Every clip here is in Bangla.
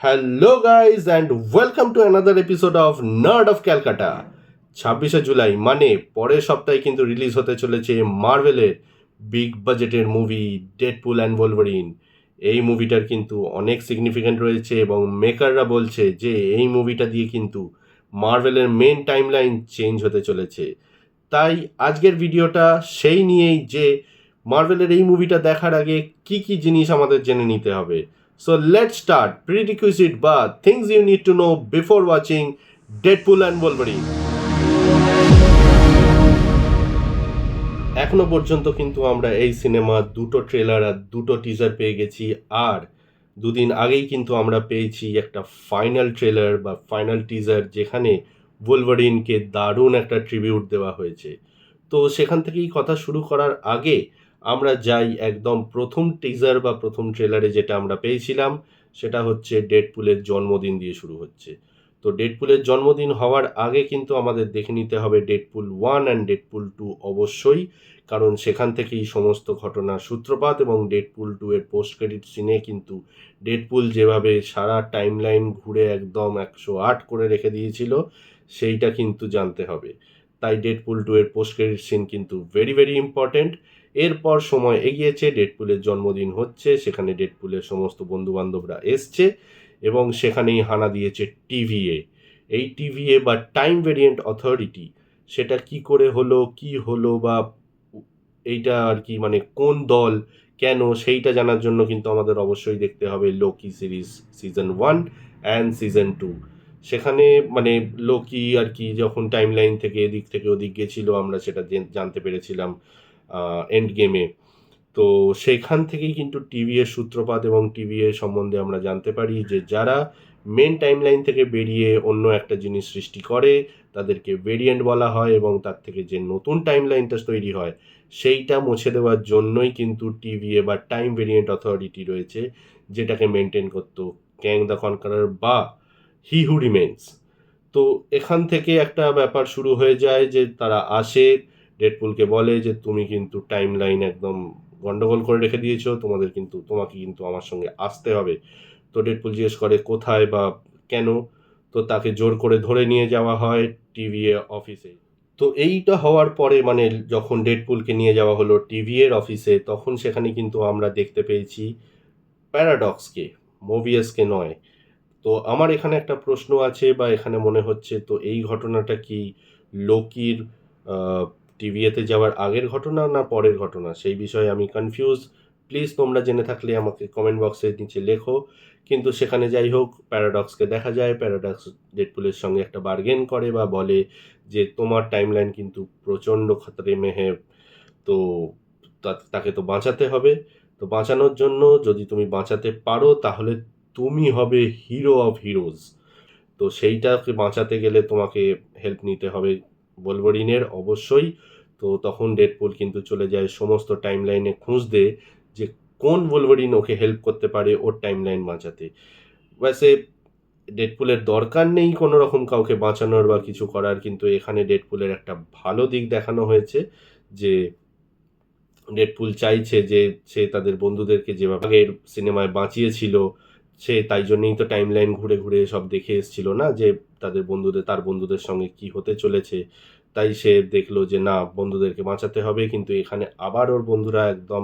Hello guys and welcome to another episode of nerd of Calcutta. 26শে জুলাই মানে পরের সপ্তাহে কিন্তু রিলিজ হতে চলেছে মার্ভেলের বিগ বাজেটের মুভি ডেডপুল অ্যান্ড ওলভারিন। এই মুভিটার কিন্তু অনেক সিগনিফিক্যান্ট রয়েছে এবং মেকাররা বলছে যে এই মুভিটা দিয়ে কিন্তু মার্ভেলের মেন টাইমলাইন চেঞ্জ হতে চলেছে। তাই আজকের ভিডিওটা সেই নিয়েই যে মার্ভেলের এই মুভিটা দেখার আগে কি কি জিনিস আমাদের জেনে নিতে হবে। So let's start prerequisite বা things you need to know before watching Deadpool and Wolverine. এখনো পর্যন্ত কিন্তু আমরা এই সিনেমা দুটো ট্রেলার আর দুটো টিজার পেয়ে গেছি, আর দুদিন আগেই কিন্তু আমরা পেয়েছি একটা ফাইনাল ট্রেলার বা ফাইনাল টিজার যেখানে ওলভারিনকে দারুণ একটা ট্রিবিউট দেওয়া হয়েছে। তো সেখান থেকেই কথা শুরু করার আগে আমরা যাই একদম প্রথম টিজার বা প্রথম ট্রেলারে যেটা আমরা পেয়েছিলাম, সেটা হচ্ছে ডেডপুলের জন্মদিন দিয়ে শুরু হচ্ছে। তো ডেডপুলের জন্মদিন হওয়ার আগে কিন্তু আমাদের দেখে নিতে হবে ডেডপুল 1 অ্যান্ড ডেডপুল 2 অবশ্যই, কারণ সেখান থেকেই সমস্ত ঘটনার সূত্রপাত। এবং ডেডপুল 2 এর পোস্ট ক্রেডিট সিনে কিন্তু ডেডপুল যেভাবে সারা টাইমলাইন ঘুরে একদম 108 করে রেখে দিয়েছিল সেইটা কিন্তু জানতে হবে। তাই ডেডপুল 2 এর পোস্ট ক্রেডিট সিন কিন্তু ভেরি ভেরি ইম্পর্টেন্ট। এরপর সময় এগিয়েছে, ডেডপুলের জন্মদিন হচ্ছে, সেখানে ডেডপুলের সমস্ত বন্ধুবান্ধবরা এসছে এবং সেখানেই হানা দিয়েছে টিভিএ। এই টিভিএ বা টাইম ভেরিয়েন্ট অথরিটি, সেটা কি করে হলো, কি হলো, বা এইটা আর কি মানে কোন দল, কেন, সেইটা জানার জন্য কিন্তু আমাদের অবশ্যই দেখতে হবে Loki series season 1 and season 2। সেখানে মানে লোকি আর কি যখন টাইম লাইন থেকে এদিক থেকে ওদিক গেছিলো আমরা সেটা জানতে পেরেছিলাম এন্ড গেমে। তো সেখান থেকেই কিন্তু টিভিএর সূত্রপাত এবং টিভিএর সম্বন্ধে আমরা জানতে পারি যে যারা মেন টাইমলাইন থেকে বেরিয়ে অন্য একটা জিনিস সৃষ্টি করে তাদেরকে ভেরিয়েন্ট বলা হয়, এবং তার থেকে যে নতুন টাইমলাইনটা তৈরি হয় সেইটা মুছে দেওয়ার জন্যই কিন্তু টিভিএ বা টাইম ভেরিয়েন্ট অথরিটি রয়েছে, যেটাকে মেনটেন করতো ক্যাং দ্য কনকারার বা হি হু রিমেন্স। তো এখান থেকে একটা ব্যাপার শুরু হয়ে যায় যে তারা আসে, ডেডপুলকে বলে যে তুমি কিন্তু টাইম লাইন একদম গন্ডগোল করে রেখে দিয়েছো, তোমাকে কিন্তু আমার সঙ্গে আসতে হবে। তো ডেডপুল জিজ্ঞেস করে কোথায় বা কেন, তো তাকে জোর করে ধরে নিয়ে যাওয়া হয় টিভিএ অফিসে। তো এইটা হওয়ার পরে মানে যখন ডেডপুলকে নিয়ে যাওয়া হলো টিভিএর অফিসে, তখন সেখানে কিন্তু আমরা দেখতে পেয়েছি প্যারাডক্সকে, মোবিয়াসকে নয়। তো আমার এখানে একটা প্রশ্ন আছে বা এখানে মনে হচ্ছে, তো এই ঘটনাটা কি লোকির টিভিএতে যাওয়ার আগের ঘটনা না পরের ঘটনা, সেই বিষয়ে আমি কনফিউজ। প্লিজ তোমরা জেনে থাকলে আমাকে কমেন্ট বক্সের নিচে লেখো। কিন্তু সেখানে যাই হোক, প্যারাডক্সকে দেখা যায়, প্যারাডক্স ডেডপুলের সঙ্গে একটা বার্গেন করে বা বলে যে তোমার টাইমলাইন কিন্তু প্রচণ্ড খতরে মেহে, তো তাকে তো বাঁচাতে হবে। তো বাঁচানোর জন্য যদি তুমি বাঁচাতে পারো তাহলে তুমি হবে হিরো অফ হিরোজ। তো সেইটাকে বাঁচাতে গেলে তোমাকে হেল্প নিতে হবে ওলভারিনের অবশ্যই। তো তখন ডেডপুল কিন্তু চলে যায় সমস্ত টাইমলাইনে খুঁজতে যে কোন ওলভারিন ওকে হেল্প করতে পারে ওর টাইমলাইন বাঁচাতে। ব্যাসে ডেডপুলের দরকার নেই কোনো রকম কাউকে বাঁচানোর বা কিছু করার, কিন্তু এখানে ডেডপুলের একটা ভালো দিক দেখানো হয়েছে যে ডেডপুল চাইছে যে সে তাদের বন্ধুদেরকে যেভাবে আগের সিনেমায় বাঁচিয়েছিল, সে তাই জন্যই তো টাইমলাইন ঘুরে ঘুরে সব দেখে এসেছিল না যে তার বন্ধুদের সঙ্গে কি হতে চলেছে। তাই সে দেখলো যে না, বন্ধুদেরকে বাঁচাতে হবে, কিন্তু এখানে আবার ওর বন্ধুরা একদম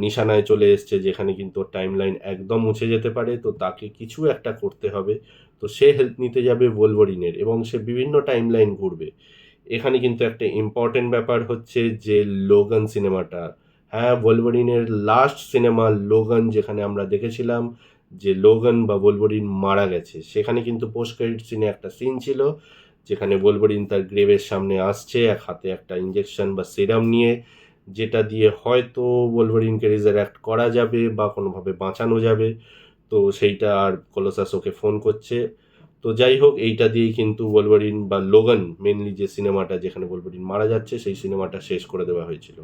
নিশানায় চলে এসছে, যেখানে কিন্তু ওর টাইমলাইন একদম মুছে যেতে পারে। তো তাকে কিছু একটা করতে হবে। তো সে হেল্প নিতে যাবে ওলভারিনের এবং সে বিভিন্ন টাইমলাইন ঘুরবে। এখানে কিন্তু একটা ইম্পর্টেন্ট ব্যাপার হচ্ছে যে লোগান সিনেমাটা, হ্যাঁ ওলভারিনের লাস্ট সিনেমা লোগান, যেখানে আমরা দেখেছিলাম যে লোগান বা ওলভারিন মারা গেছে, সেখানে কিন্তু পোস্ট ক্রেডিট সিনে একটা সিন ছিল যেখানে ওলভারিন তার গ্রেভের সামনে আসছে এক হাতে একটা ইঞ্জেকশন বা সিরাম নিয়ে, যেটা দিয়ে হয়তো ওলভারিনকে রিজারেক্ট করা যাবে বা কোনোভাবে বাঁচানো যাবে। তো সেইটা আর কলোসাস ওকে ফোন করছে। তো যাই হোক, এইটা দিয়েই কিন্তু ওলভারিন বা লোগান, মেনলি যে সিনেমাটা যেখানে ওলভারিন মারা যাচ্ছে, সেই সিনেমাটা শেষ করে দেওয়া হয়েছিল।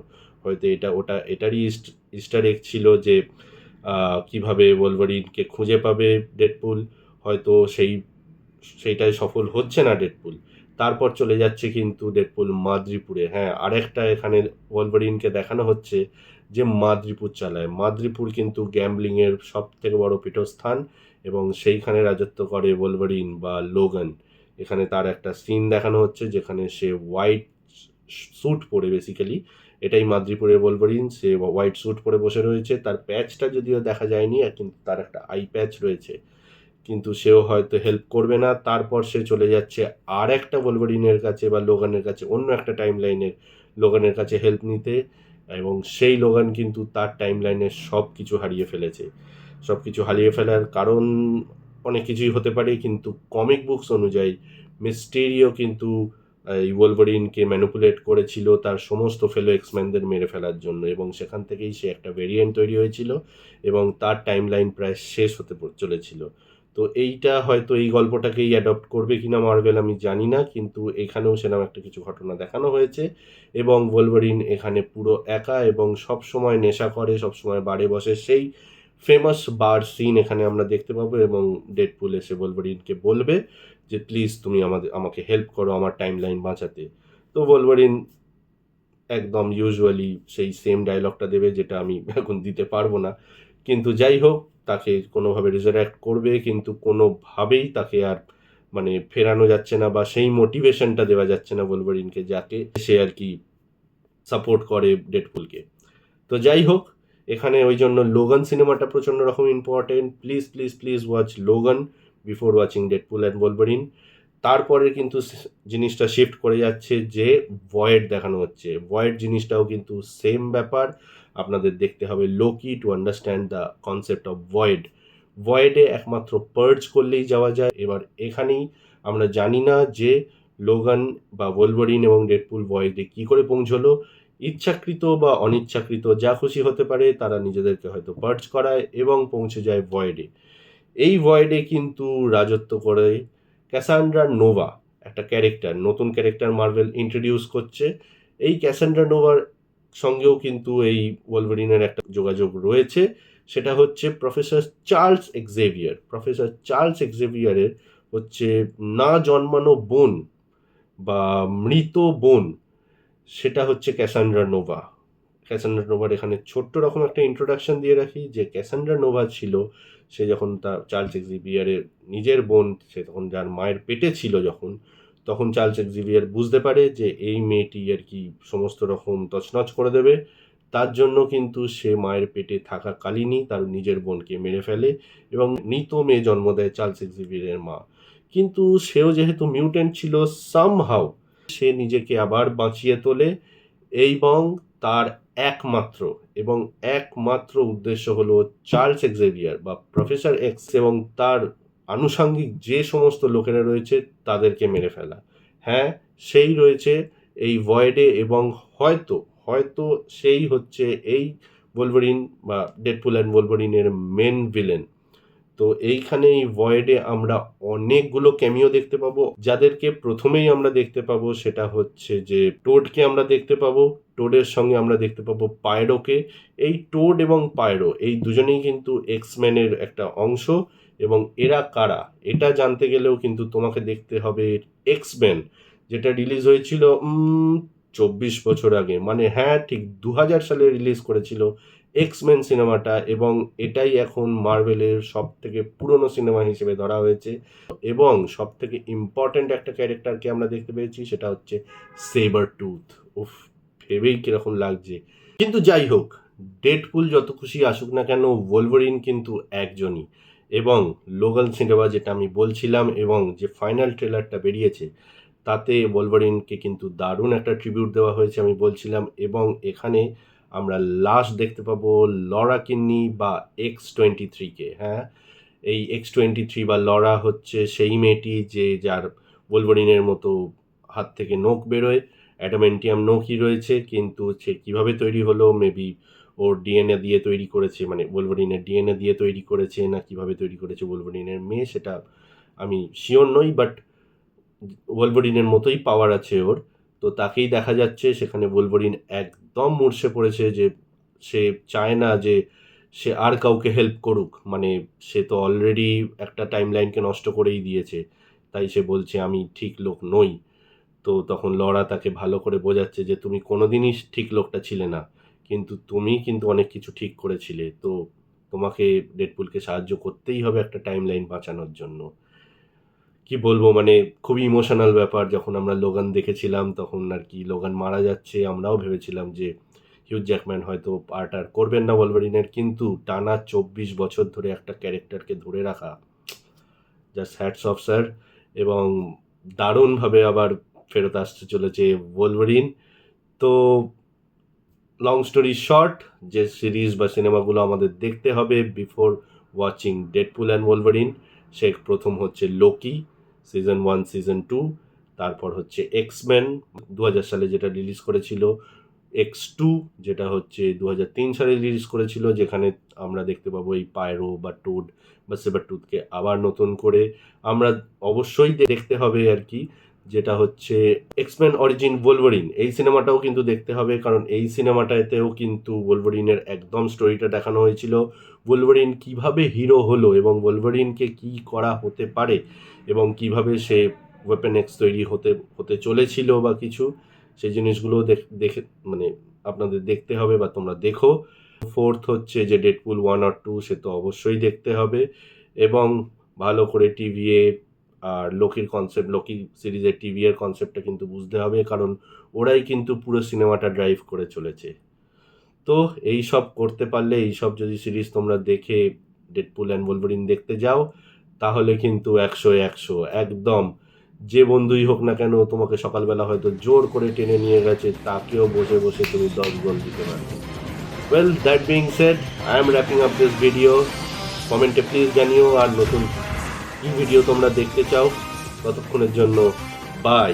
হয়তো এটারই ইস্টার এগ ছিল যে কিভাবে ওলভারিনকে খুঁজে পাবে ডেডপুল। হয়তো সেইটাই সফল হচ্ছে না ডেডপুল। তারপর চলে যাচ্ছে কিন্তু ডেডপুল মাদ্রিপুরে। হ্যাঁ, আরেকটা এখানে ওলভারিনকে দেখানো হচ্ছে যে মাদ্রিপুর চালায়। মাদ্রিপুর কিন্তু গ্যাম্বলিংয়ের সব থেকে বড় পীঠস্থান এবং সেইখানে রাজত্ব করে ওলভারিন বা লোগান। এখানে তার একটা সিন দেখানো হচ্ছে যেখানে সে হোয়াইট স্যুট পরে, বেসিক্যালি এটাই মাদ্রিপুরের ওলভারিন, সে হোয়াইট স্যুট পরে বসে রয়েছে। তার প্যাচটা যদিও দেখা যায়নি, কিন্তু তার একটা আই প্যাচ রয়েছে, কিন্তু সেও হয়তো হেল্প করবে না। তারপর সে চলে যাচ্ছে আর একটা ওলভারিনের কাছে বা লোগানের কাছে, অন্য একটা টাইম লাইনের লোগানের কাছে হেল্প নিতে, এবং সেই লোগান কিন্তু তার টাইম লাইনের সব কিছু হারিয়ে ফেলেছে। সব কিছু হারিয়ে ফেলার কারণ অনেক কিছুই হতে পারে, কিন্তু কমিক বুকস অনুযায়ী মিস্টেরিও কিন্তু এই ওলভারিনকে ম্যানিপুলেট করেছিল তার সমস্ত ফেলো এক্সম্যানদের মেরে ফেলার জন্য, এবং সেখান থেকেই সে একটা ভেরিয়েন্ট তৈরি হয়েছিল এবং তার টাইম লাইন প্রায় শেষ হতে চলেছিল। তো এইটা হয়তো এই গল্পটাকেই অ্যাডপ্ট করবে কিনা মার্ভেল আমি জানি না, কিন্তু এখানেও সেরকম একটা কিছু ঘটনা দেখানো হয়েছে এবং ওলভারিন এখানে পুরো একা এবং সব সময় নেশা করে, সব সময় বারে বসে, সেই ফেমাস বার সিন এখানে আমরা দেখতে পাবো। এবং ডেডপুল এসে ওলভারিনকে বলবে যে প্লিজ তুমি আমাকে হেল্প করো আমার টাইম লাইন বাঁচাতে। তো ওলভারিন একদম ইউজুয়ালি সেই সেম ডায়লগটা দেবে, যেটা আমি এখন দিতে পারবো না, কিন্তু যাই হোক তাকে কোনোভাবে রিজারেক্ট করবে, কিন্তু কোনোভাবেই তাকে আর মানে ফেরানো যাচ্ছে না বা সেই মোটিভেশনটা দেওয়া যাচ্ছে না ওলভারিনকে, যাকে সে আর কি সাপোর্ট করে ডেডপুলকে। তো যাই হোক, এখানে ওই জন্য লোগান সিনেমাটা প্রচণ্ড রকম important. Please please please watch Logan before watching Deadpool and Wolverine. তারপরে কিন্তু জিনিসটা শিফট করে যাচ্ছে যে ভয়েড দেখানো হচ্ছে। ভয়েড জিনিসটাও কিন্তু সেম ব্যাপার, আপনাদের দেখতে হবে Loki to understand the concept of void. ভয়েডে একমাত্র পার্জ করলেই যাওয়া যায়। এবার এখানেই আমরা জানি না যে লোগান বা ওলভারিন এবং ডেডপুল ভয়েডে কী করে পৌঁছলো। ইচ্ছাকৃত বা অনিচ্ছাকৃত যা খুশি হতে পারে, তারা নিজেদেরকে হয়তো পার্জ করায় এবং পৌঁছে যায় ভয়েডে। এই ভয়েডে কিন্তু রাজত্ব করে ক্যাসান্ড্রা নোভা, একটা ক্যারেক্টার, নতুন ক্যারেক্টার মার্ভেল ইন্ট্রোডিউস করছে। এই ক্যাসান্ড্রা নোভার সঙ্গেও কিন্তু এই ওলভারিনের একটা যোগাযোগ রয়েছে, সেটা হচ্ছে প্রফেসর চার্লস এক্সেভিয়ার। প্রফেসর চার্লস এক্সেভিয়ারের হচ্ছে না জন্মানো বোন বা মৃত বোন, সেটা হচ্ছে ক্যাসান্ড্রা নোভা। ক্যাসান্ড্রা নোভার এখানে ছোট্ট রকম একটা ইন্ট্রোডাকশন দিয়ে রাখি যে ক্যাসান্ড্রা নোভা ছিল, সে যখন তার চার্লস এক্সেভিয়ারের নিজের বোন, সে তখন যার মায়ের পেটে ছিল যখন, তখন চার্লস এক্সেভিয়ার বুঝতে পারে যে এই মেয়েটি আর কি সমস্ত রকম তছনছ করে দেবে। তার জন্য কিন্তু সে মায়ের পেটে থাকাকালীনই তার নিজের বোনকে মেরে ফেলে এবং মৃত মেয়ে জন্ম দেয় চার্লস এক্সেভিয়ারের মা। কিন্তু সেও যেহেতু মিউট্যান্ট ছিল, সামহাউ সে নিজেকে আবার বাঁচিয়ে তোলে এবং তার একমাত্র এবং একমাত্র উদ্দেশ্য হলো চার্লস এক্সেভিয়ার বা প্রফেসর এক্স এবং তার আনুষঙ্গিক যে সমস্ত লোকেরা রয়েছে তাদেরকে মেরে ফেলা। হ্যাঁ, সেই রয়েছে এই ভয়েডে এবং হয়তো হয়তো সেই হচ্ছে এই ওলভারিন বা ডেডপুল অ্যান্ড ওলভারিনের মেন ভিলেন। তো এইখানে এই ভয়েডে আমরা অনেকগুলো ক্যামিও দেখতে পাবো, যাদেরকে প্রথমেই আমরা দেখতে পাবো সেটা হচ্ছে যে টোডকে আমরা দেখতে পাবো। টোডের সঙ্গে আমরা দেখতে পাবো পায়রোকে। এই টোড এবং পায়রো এই দুজনেই কিন্তু এক্সম্যানের একটা অংশ, এবং এরা কারা এটা জানতে গেলেও কিন্তু তোমাকে দেখতে হবে এক্সম্যান, যেটা রিলিজ হয়েছিল 24 বছর আগে, মানে হ্যাঁ ঠিক 2000 সালে রিলিজ করেছিল এক্সম্যান সিনেমাটা, এবং এটাই এখন মার্ভেলের সব থেকে পুরনো সিনেমা হিসেবে ধরা হয়েছে। এবং সব থেকে ইম্পর্ট্যান্ট একটা ক্যারেক্টারকে আমরা দেখতে পেয়েছি, সেটা হচ্ছে সেবার টুথ। উফ, ভেবেই কিরকম লাগছে। কিন্তু যাই হোক, ডেডপুল যত খুশি আসুক না কেন, ওলভারিন কিন্তু একজনই। এবং লোগান সিনেমা যেটা আমি বলছিলাম এবং যে ফাইনাল ট্রেলারটা বেরিয়েছে, তাতে ওলভারিনকে কিন্তু দারুণ একটা ট্রিবিউট দেওয়া হয়েছে আমি বলছিলাম। এবং এখানে আমরা লাস্ট দেখতে পাবো লরা কিন্নি বা X-23-কে। হ্যাঁ, এই X-23 বা লরা হচ্ছে সেই মেয়েটি যার ওলভারিনের মতো হাত থেকে নখ বেরোয়, অ্যাডামেন্টিয়াম নখই রয়েছে, কিন্তু সে কীভাবে তৈরি হলো, মেবি ওর ডিএনএ দিয়ে তৈরি করেছে, মানে ওলভারিনের ডিএনএ দিয়ে তৈরি করেছে, না কীভাবে তৈরি করেছে ওলভারিনের মেয়ে সেটা আমি শিওর নই, বাট ওলভারিনের মতোই পাওয়ার আছে ওর। তো তাকেই দেখা যাচ্ছে সেখানে। ওলভারিন একদম মূর্ছে পড়েছে যে সে চায় না যে সে আর কাউকে হেল্প করুক, মানে সে তো অলরেডি একটা টাইম লাইনকে নষ্ট করেই দিয়েছে, তাই সে বলছে আমি ঠিক লোক নই। তো তখন লরা তাকে ভালো করে বোঝাচ্ছে যে তুমি কোনোদিনই ঠিক লোকটা ছিলে না, কিন্তু তুমি কিন্তু অনেক কিছু ঠিক করেছিলে, তো তোমাকে ডেডপুলকে সাহায্য করতেই হবে একটা টাইম লাইন বাঁচানোর জন্য। কি বলবো, মানে খুবই ইমোশনাল ব্যাপার। যখন আমরা লোগান দেখেছিলাম তখন আর কি লোগান মারা যাচ্ছে, আমরাও ভেবেছিলাম যে হিউজ জ্যাকম্যান হয়তো পার্ট আর করবেন না ওলভারিনের, কিন্তু টানা 24 বছর ধরে একটা ক্যারেক্টারকে ধরে রাখা, জাস্ট হ্যাটস অফ স্যার। এবং দারুণভাবে আবার ফেরত আসতে চলেছে ওলভারিন। তো লং স্টোরি শর্ট, যে সিরিজ বা সিনেমাগুলো আমাদের দেখতে হবে বিফোর ওয়াচিং ডেডপুল অ্যান্ড ওলভারিন, সে প্রথম হচ্ছে লোকি সিজন 1 সিজন 2, তারপর হচ্ছে এক্সম্যান 2000 সালে যেটা রিলিজ করেছিল, X2 যেটা হচ্ছে 2003 সালে রিলিজ করেছিল, যেখানে আমরা দেখতে পাবো এই পায়রো বা টুড বা সেবারটুথকে আবার নতুন করে আমরা অবশ্যই দেখতে হবে আর কি, যেটা হচ্ছে এক্সম্যান অরিজিন ওলভারিন। এই সিনেমাটাও কিন্তু দেখতে হবে, কারণ এই সিনেমাটাতেও কিন্তু ওলভারিনের একদম স্টোরিটা দেখানো হয়েছিল, ওলভারিন কিভাবে হিরো হলো এবং ওলভারিনকে কি করা হতে পারে এবং কিভাবে সে ওয়েপন এক্স তৈরি হতে চলেছিল বা কিছু, সেই জিনিসগুলো দেখে মানে আপনাদের দেখতে হবে বা তোমরা দেখো। ফোর্থ হচ্ছে যে ডেডপুল 1 আর 2, সে তো অবশ্যই দেখতে হবে এবং ভালো করে টিভিএ আর লোকির কনসেপ্ট, লোকি সিরিজের টিভিএর কনসেপ্টটা কিন্তু বুঝতে হবে, কারণ ওরাই কিন্তু পুরো সিনেমাটা ড্রাইভ করে চলেছে। তো এই সব করতে পারলে, এই সব যদি সিরিজ তোমরা দেখে ডেডপুল অ্যান্ড ওলভারিন দেখতে যাও, তাহলে কিন্তু 100 একদম, যে বন্ধুই হোক না কেন তোমাকে সকালবেলা হয়তো জোর করে টেনে নিয়ে গেছে, তাকেও বসে বসে তুমি 10 গোল দিতে পারবে। Well, that being shed, I am wrapping up this video. কমেন্টে প্লিজ জানিও আর নতুন কি ভিডিও তোমরা দেখতে চাও। ততক্ষণের জন্য বাই।